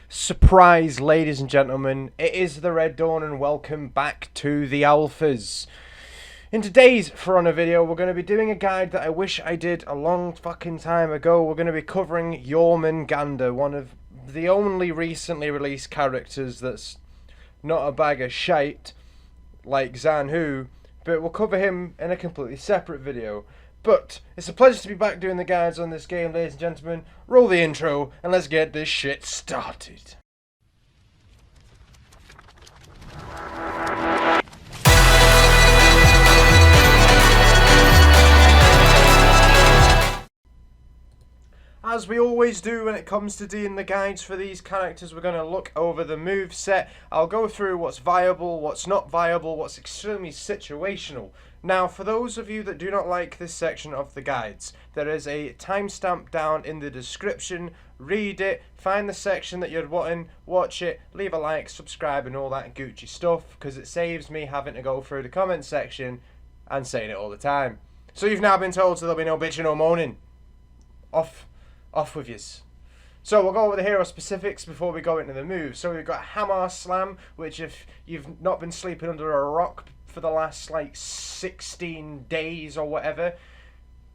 Surprise, ladies and gentlemen, it is the Red Dawn and welcome back to the Alphas. In today's For Honor video, we're going to be doing a guide that I wish I did a long fucking time ago. We're going to be covering Jorm, one of the only recently released characters that's not a bag of shite like Zanhu, but we'll cover him in a completely separate video. But it's a pleasure to be back doing the guides on this game, ladies and gentlemen. Roll the intro and let's get this shit started. As we always do when it comes to doing the guides for these characters, we're going to look over the move set. I'll go through what's viable, what's not viable, what's extremely situational. Now, for those of you that do not like this section of the guides, there is a timestamp down in the description. Read it, find the section that you're wanting, watch it, leave a like, subscribe and all that Gucci stuff, because it saves me having to go through the comment section and saying it all the time. So you've now been told, so there'll be no bitching or moaning. Off with yous. So we'll go over the hero specifics before we go into the moves. So we've got Hammer Slam, which if you've not been sleeping under a rock for the last like 16 days or whatever,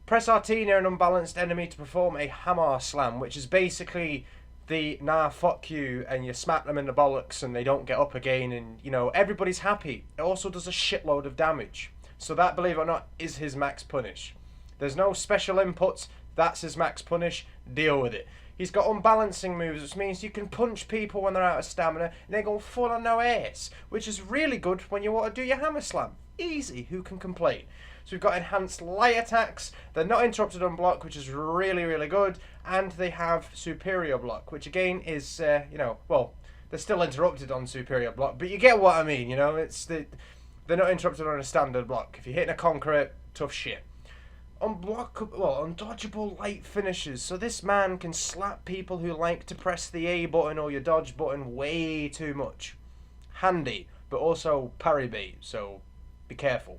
press RT near an unbalanced enemy to perform a Hammer Slam, which is basically the nah fuck you, and you smack them in the bollocks and they don't get up again, and you know everybody's happy. It also does a shitload of damage. So that, believe it or not, is his max punish. There's no special inputs. That's his max punish. Deal with it. He's got unbalancing moves, which means you can punch people when they're out of stamina and they go full on no ace, which is really good when you want to do your hammer slam. Easy, who can complain? So we've got enhanced light attacks. They're not interrupted on block, which is really, really good. And they have superior block, which again is, well, they're still interrupted on superior block, but you get what I mean, you know? They're not interrupted on a standard block. If you're hitting a concrete, tough shit. Undodgeable light finishes. So this man can slap people who like to press the A button or your dodge button way too much. Handy, but also parry bait, so be careful.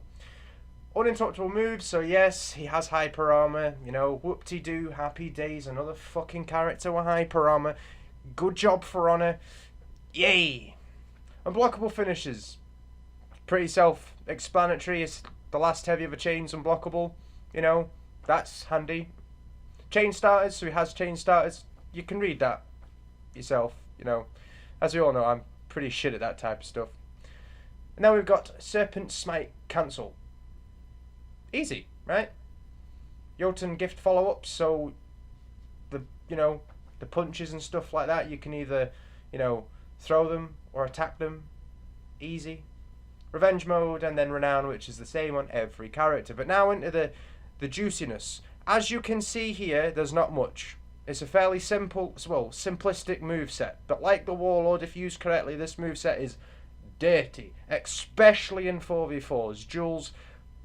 Uninterruptible moves, so yes, he has hyper armor. You know, whoop-de-doo, happy days, another fucking character with hyper armor. Good job, For Honor. Yay! Unblockable finishes. Pretty self-explanatory. It's the last heavy of a chain's unblockable. You know, that's handy. Chain starters, so he has chain starters. You can read that yourself, you know. As we all know, I'm pretty shit at that type of stuff. And now we've got Serpent Smite Cancel. Easy, right? Jotun gift follow-ups, so the punches and stuff like that, you can either, throw them or attack them. Easy. Revenge mode, and then Renown, which is the same on every character. But now into the juiciness. As you can see here, there's not much. It's a fairly simplistic moveset. But like the Warlord, if used correctly, this moveset is dirty. Especially in 4v4s. Duels,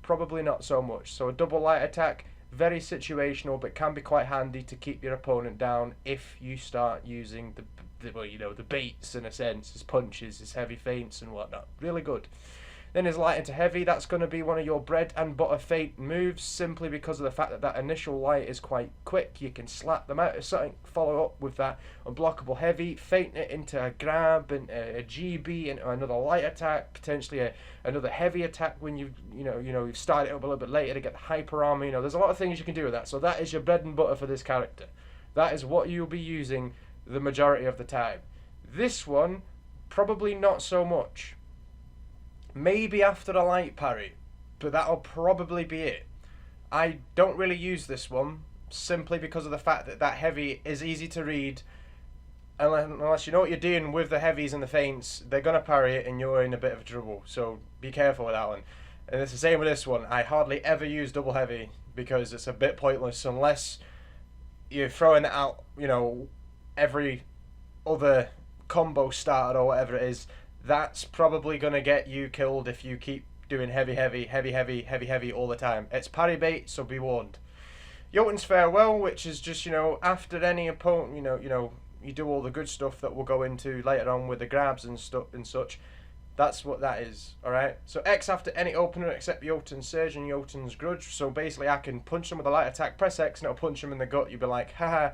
probably not so much. So a double light attack, very situational, but can be quite handy to keep your opponent down if you start using the baits, in a sense, his punches, his heavy feints and whatnot. Really good. Then his light into heavy, that's going to be one of your bread and butter feint moves, simply because of the fact that that initial light is quite quick. You can slap them out of something, follow up with that unblockable heavy, feint it into a grab, and a GB into another light attack, potentially another heavy attack when you've started it up a little bit later to get the hyper armor. There's a lot of things you can do with that. So that is your bread and butter for this character. That is what you'll be using the majority of the time. This one, probably not so much. Maybe after a light parry, but that'll probably be it. I don't really use this one, simply because of the fact that that heavy is easy to read. Unless you know what you're doing with the heavies and the feints, they're going to parry it and you're in a bit of trouble, so be careful with that one. And it's the same with this one. I hardly ever use double heavy, because it's a bit pointless unless you're throwing it out, every other combo started or whatever it is. That's probably going to get you killed if you keep doing heavy all the time. It's parry bait, so be warned. Jotun's Farewell, which is just, after any opponent, you do all the good stuff that we'll go into later on with the grabs and stuff and such. That's what that is, alright? So X after any opener except Jotun's Surge and Jotun's Grudge. So basically I can punch them with a light attack, press X and it'll punch them in the gut. You'll be like, haha,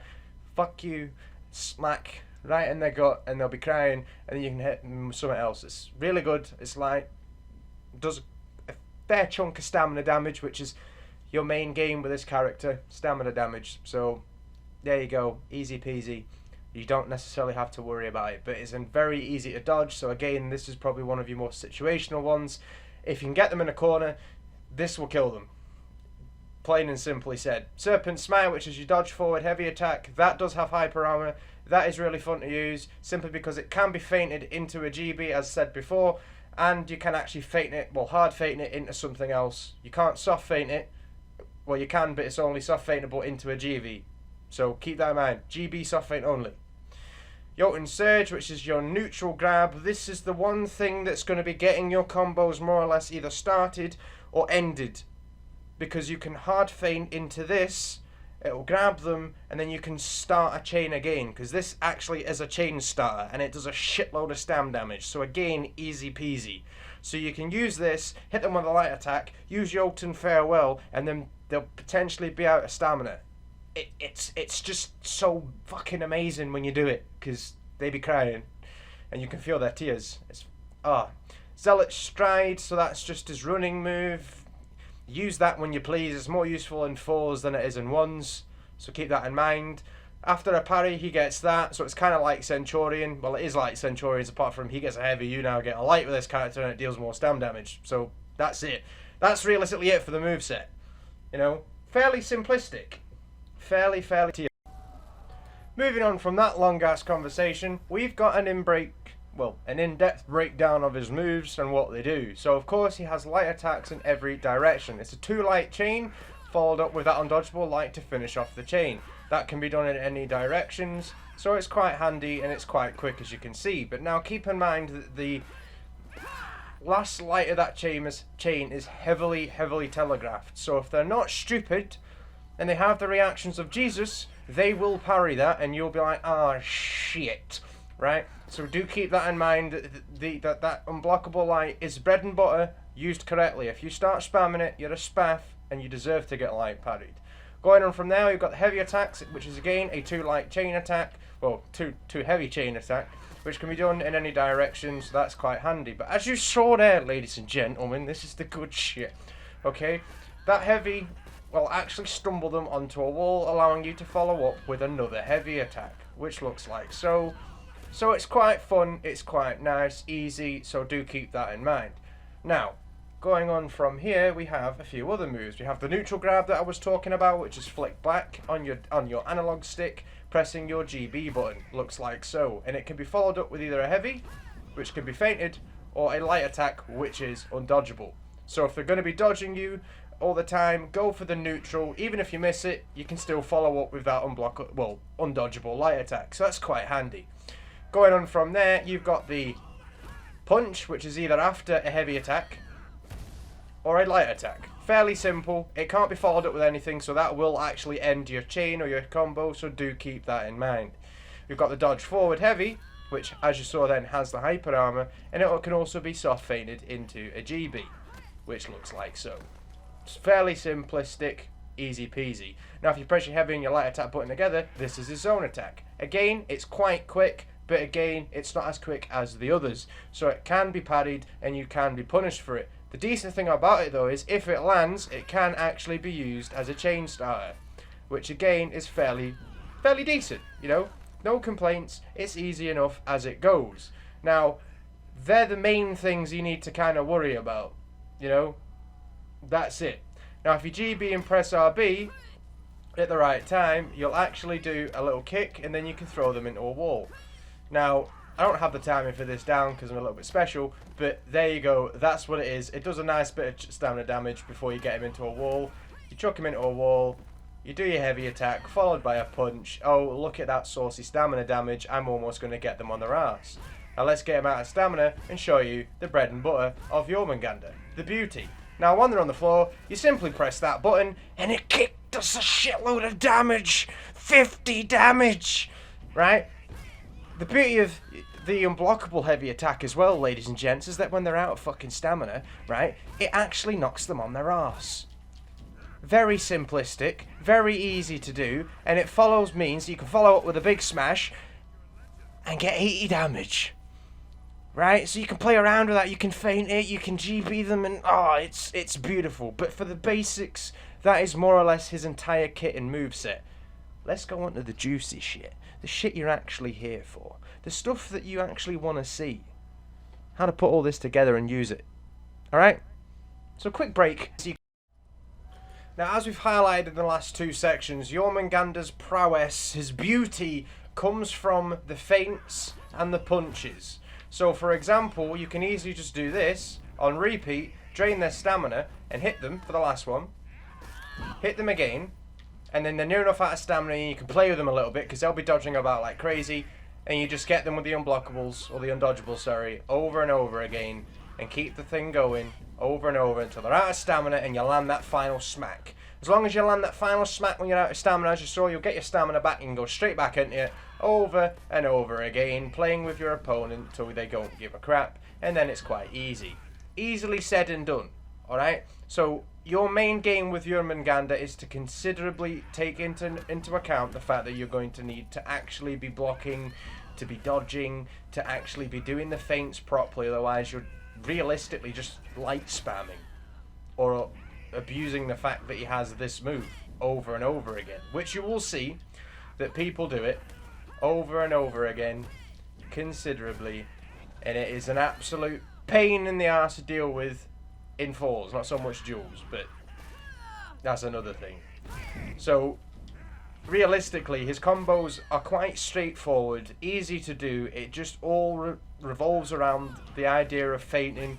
fuck you, smack, right in their gut, and they'll be crying, and then you can hit them with something else. It's really good. It's like, does a fair chunk of stamina damage, which is your main game with this character, stamina damage. So there you go, easy peasy. You don't necessarily have to worry about it, but it's very easy to dodge. So again, this is probably one of your more situational ones. If you can get them in a corner, this will kill them. Plain and simply said. Serpent Smite, which is your dodge forward heavy attack, that does have hyper armor. That is really fun to use, simply because it can be feinted into a GB, as said before, and you can actually feint it, well, hard feint it into something else. You can't soft feint it. Well, you can, but it's only soft feintable into a GB. So keep that in mind. GB soft feint only. Jotun Surge, which is your neutral grab. This is the one thing that's going to be getting your combos more or less either started or ended, because you can hard feint into this, it'll grab them, and then you can start a chain again, because this actually is a chain starter, and it does a shitload of stam damage. So again, easy peasy. So you can use this, hit them with a light attack, use Jotun Farewell, and then they'll potentially be out of stamina. It's just so fucking amazing when you do it, because they be crying and you can feel their tears. Zealot Stride, so that's just his running move. Use that when you please. It's more useful in 4s than it is in 1s, so keep that in mind. After a parry, he gets that, so it's kind of like Centurion. Well, it is like Centurions, apart from he gets a heavy, you now get a light with this character, and it deals more stam damage. So that's it. That's realistically it for the moveset. You know, fairly simplistic. Fairly to you. Moving on from that long ass conversation, we've got an in-depth breakdown of his moves and what they do. So of course he has light attacks in every direction. It's a 2 light chain followed up with that undodgeable light to finish off the chain. That can be done in any directions, so it's quite handy and it's quite quick, as you can see. But now keep in mind that the last light of that chain is heavily telegraphed. So if they're not stupid and they have the reactions of Jesus, they will parry that, and you'll be like, ah, shit, right? So do keep that in mind. That unblockable light is bread and butter used correctly. If you start spamming it, you're a spaff, and you deserve to get light parried. Going on from there, you've got the heavy attacks, which is again a 2 light chain attack, well, two heavy chain attack, which can be done in any direction, so that's quite handy. But as you saw there, ladies and gentlemen, this is the good shit, okay? That heavy will actually stumble them onto a wall, allowing you to follow up with another heavy attack, which looks like so. So it's quite fun, it's quite nice, easy, so do keep that in mind. Now, going on from here, we have a few other moves. We have the neutral grab that I was talking about, which is flick back on your analog stick, pressing your GB button, looks like so. And it can be followed up with either a heavy, which can be feinted, or a light attack, which is undodgeable. So if they're going to be dodging you all the time, go for the neutral. Even if you miss it, you can still follow up with that undodgeable light attack. So that's quite handy. Going on from there, you've got the punch, which is either after a heavy attack or a light attack. Fairly simple. It can't be followed up with anything, so that will actually end your chain or your combo, so do keep that in mind. We've got the dodge forward heavy, which, as you saw then, has the hyper armor, and it can also be soft feinted into a GB, which looks like so. It's fairly simplistic, easy peasy. Now if you press your heavy and your light attack button together, this is his zone attack. Again, it's quite quick, but again, it's not as quick as the others. So it can be parried and you can be punished for it. The decent thing about it though is if it lands, it can actually be used as a chain starter, which again is fairly decent, you know? No complaints, it's easy enough as it goes. Now, they're the main things you need to kind of worry about, you know? That's it. Now if you GB and press RB at the right time, you'll actually do a little kick and then you can throw them into a wall. Now, I don't have the timing for this down because I'm a little bit special, but there you go, that's what it is. It does a nice bit of stamina damage before you get him into a wall. You chuck him into a wall, you do your heavy attack, followed by a punch. Oh, look at that saucy stamina damage, I'm almost going to get them on their arse. Now let's get him out of stamina and show you the bread and butter of Jormungandr, the beauty. Now when they're on the floor, you simply press that button and it does a shitload of damage. 50 damage! Right? The beauty of the unblockable heavy attack as well, ladies and gents, is that when they're out of fucking stamina, right, it actually knocks them on their arse. Very simplistic, very easy to do, and it means you can follow up with a big smash, and get 80 damage. Right? So you can play around with that, you can feint it, you can GB them, and it's beautiful. But for the basics, that is more or less his entire kit and moveset. Let's go on to the juicy shit. The shit you're actually here for. The stuff that you actually want to see. How to put all this together and use it. Alright? So quick break. Now, as we've highlighted in the last two sections, Jormungandr's prowess, his beauty, comes from the feints and the punches. So, for example, you can easily just do this on repeat, drain their stamina, and hit them for the last one. Hit them again, and then they're near enough out of stamina, and you can play with them a little bit, because they'll be dodging about like crazy, and you just get them with the unblockables, or the undodgeables, sorry, over and over again, and keep the thing going over and over until they're out of stamina, and you land that final smack. As long as you land that final smack when you're out of stamina, as you saw, you'll get your stamina back, and go straight back into it, over and over again, playing with your opponent until they don't give a crap, and then it's quite easy. Easily said and done, alright? So, your main game with Jormungandr is to considerably take into account the fact that you're going to need to actually be blocking, to be dodging, to actually be doing the feints properly, otherwise you're realistically just light spamming, or abusing the fact that he has this move over and over again, which you will see that people do it over and over again considerably, and it is an absolute pain in the arse to deal with in fours, not so much duels, but that's another thing. So realistically, his combos are quite straightforward, easy to do. It just all revolves around the idea of feinting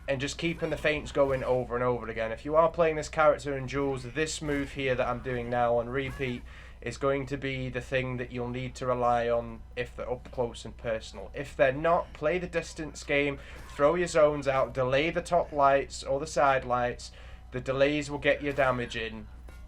and just keeping the feints going over and over again. If you are playing this character in duels, this move here that I'm doing now on repeat is going to be the thing that you'll need to rely on if they're up close and personal. If they're not, play the distance game, throw your zones out, delay the top lights or the side lights. The delays will get your damage in,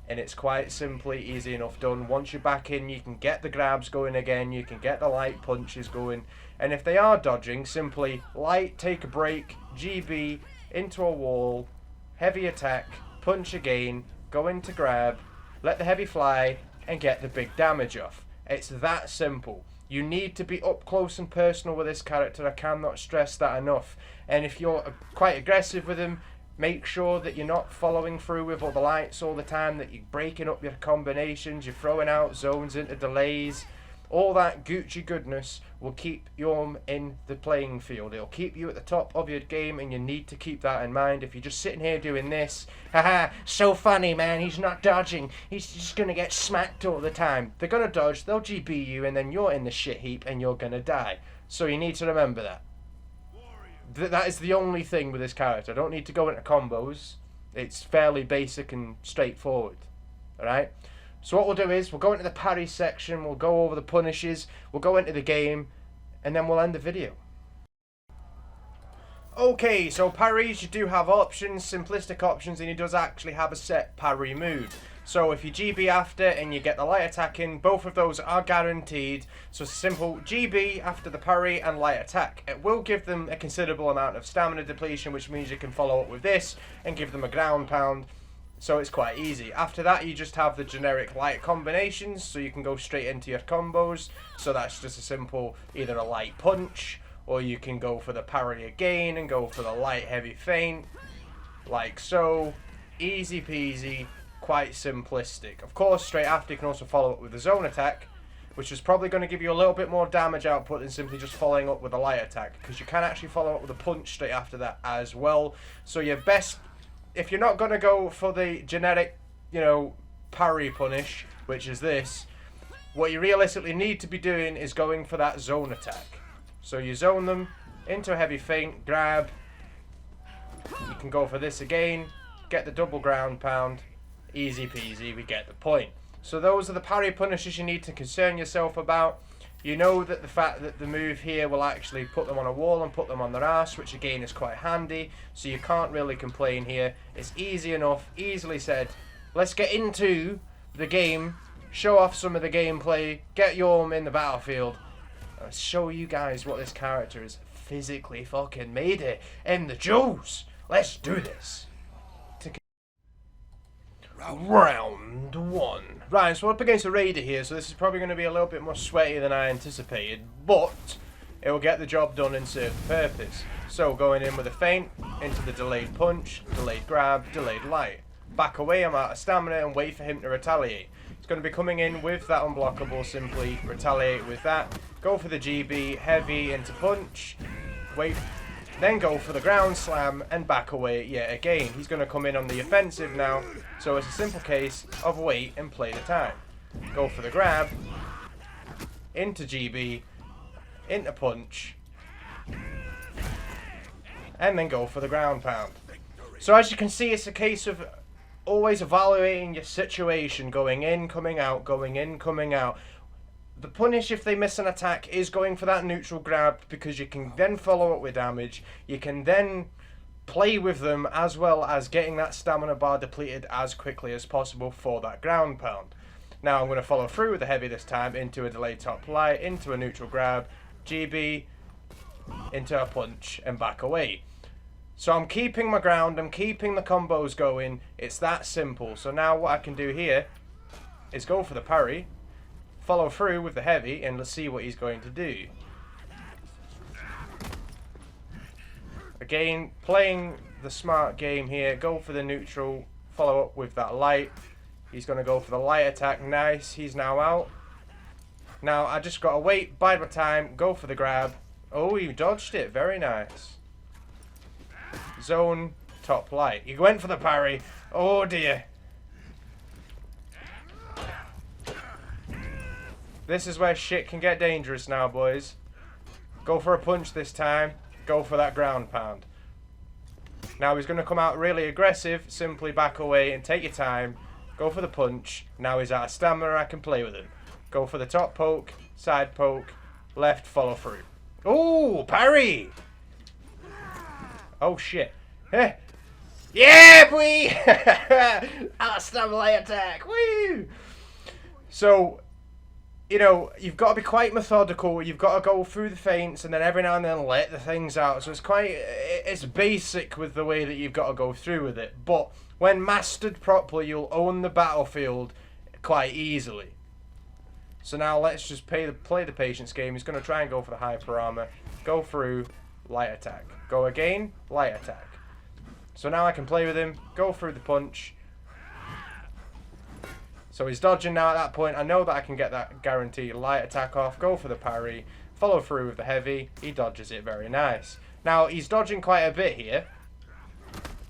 and it's quite simply easy enough done. Once you're back in, you can get the grabs going again, you can get the light punches going, and if they are dodging, simply light, take a break, GB, into a wall, heavy attack, punch again, go into grab, let the heavy fly, and get the big damage off. It's that simple. You need to be up close and personal with this character. I cannot stress that enough. And if you're quite aggressive with him, make sure that you're not following through with all the lights all the time, that you're breaking up your combinations, you're throwing out zones into delays. All that Gucci goodness will keep Jorm in the playing field. It'll keep you at the top of your game, and you need to keep that in mind. If you're just sitting here doing this, haha, so funny, man, he's not dodging, he's just going to get smacked all the time. They're going to dodge, they'll GB you, and then you're in the shit heap, and you're going to die. So you need to remember that. That is the only thing with this character. I don't need to go into combos. It's fairly basic and straightforward. Alright? So what we'll do is, we'll go into the parry section, we'll go over the punishes, we'll go into the game, and then we'll end the video. Okay, so parries, you do have options, simplistic options, and he does actually have a set parry move. So if you GB after and you get the light attack in, both of those are guaranteed. So it's simple GB after the parry and light attack. It will give them a considerable amount of stamina depletion, which means you can follow up with this and give them a ground pound. So it's quite easy. After that, you just have the generic light combinations, so you can go straight into your combos. So that's just a simple, either a light punch, or you can go for the parry again and go for the light heavy feint, like so. Easy peasy, quite simplistic. Of course, straight after you can also follow up with the zone attack, which is probably going to give you a little bit more damage output than simply just following up with a light attack, because you can actually follow up with a punch straight after that as well. So your best, if you're not going to go for the generic, parry punish, which is this, what you realistically need to be doing is going for that zone attack. So you zone them into a heavy feint, grab, you can go for this again, get the double ground pound, easy peasy, we get the point. So those are the parry punishes you need to concern yourself about. You know that the fact that the move here will actually put them on a wall and put them on their ass, which again is quite handy, so you can't really complain here. It's easy enough, easily said. Let's get into the game, show off some of the gameplay, get Jorm in the battlefield, and show you guys what this character is physically fucking made it in the duels. Let's do this. Round 1. Right, so we're up against a raider here, so this is probably going to be a little bit more sweaty than I anticipated, but it will get the job done and serve the purpose. So going in with a feint, into the delayed punch, delayed grab, delayed light. Back away, I'm out of stamina, and wait for him to retaliate. He's going to be coming in with that unblockable, simply retaliate with that. Go for the GB, heavy into punch, wait, then go for the ground slam and back away yet again. He's going to come in on the offensive now, so it's a simple case of wait and play the time. Go for the grab, into GB, into punch, and then go for the ground pound. So as you can see, it's a case of always evaluating your situation, going in, coming out, going in, coming out. The punish if they miss an attack is going for that neutral grab, because you can then follow up with damage. You can then play with them, as well as getting that stamina bar depleted as quickly as possible for that ground pound. Now I'm going to follow through with the heavy this time, into a delayed top light, into a neutral grab, GB, into a punch, and back away. So I'm keeping my ground, I'm keeping the combos going. It's that simple. So now what I can do here is go for the parry, follow through with the heavy, and let's see what he's going to do. Again, playing the smart game here, go for the neutral, follow up with that light. He's going to go for the light attack. Nice, he's now out. Now I just got to wait, bide my time, go for the grab. Oh, he dodged it, very nice. Zone, top light. He went for the parry. Oh dear. This is where shit can get dangerous now, boys. Go for a punch this time. Go for that ground pound. Now he's going to come out really aggressive. Simply back away and take your time. Go for the punch. Now he's out of stamina. I can play with him. Go for the top poke, side poke, left follow through. Oh, parry! Oh shit. Yeah, boy! Out of stamina light attack. Woo! So, you know, you've got to be quite methodical. You've got to go through the feints and then every now and then let the things out. So it's basic with the way that you've got to go through with it. But when mastered properly, you'll own the battlefield quite easily. So now let's just play the patience game. He's going to try and go for the hyper armor. Go through, light attack. Go again, light attack. So now I can play with him. Go through the punch. So he's dodging now at that point. I know that I can get that guaranteed light attack off. Go for the parry. Follow through with the heavy. He dodges it. Very nice. Now he's dodging quite a bit here.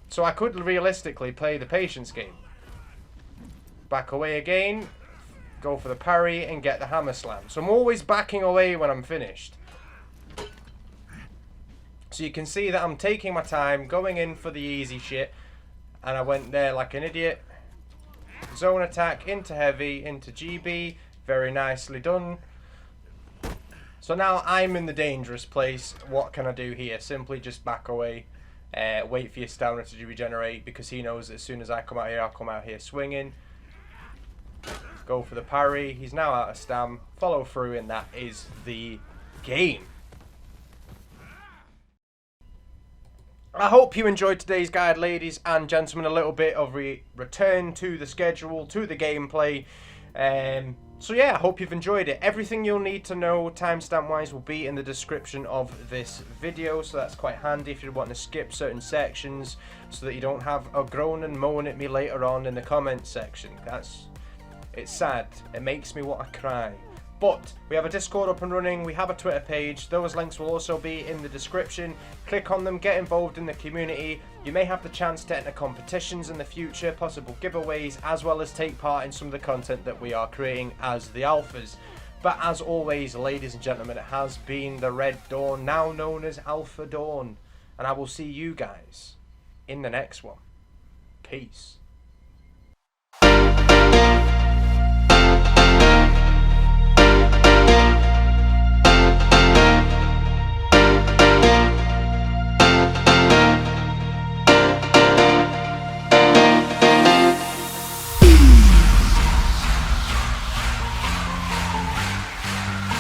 So I could realistically play the patience game. Back away again. Go for the parry and get the hammer slam. So I'm always backing away when I'm finished. So you can see that I'm taking my time, going in for the easy shit. And I went there like an idiot. Zone attack into heavy, into GB. Very nicely done. So now I'm in the dangerous place. What can I do here? Simply just back away. Wait for your stamina to regenerate, because he knows that as soon as I come out here, I'll come out here swinging. Go for the parry. He's now out of stam. Follow through, and that is the game. I hope you enjoyed today's guide, ladies and gentlemen. A little bit of return to the schedule, to the gameplay. So yeah, I hope you've enjoyed it. Everything you'll need to know timestamp wise will be in the description of this video, so that's quite handy if you want to skip certain sections, so that you don't have a groan and moan at me later on in the comments section. It's sad. It makes me want to cry. But we have a Discord up and running, we have a Twitter page, those links will also be in the description. Click on them, get involved in the community. You may have the chance to enter competitions in the future, possible giveaways, as well as take part in some of the content that we are creating as the Alphas. But as always, ladies and gentlemen, it has been the Red Dawn, now known as Alpha Dawn. And I will see you guys in the next one. Peace.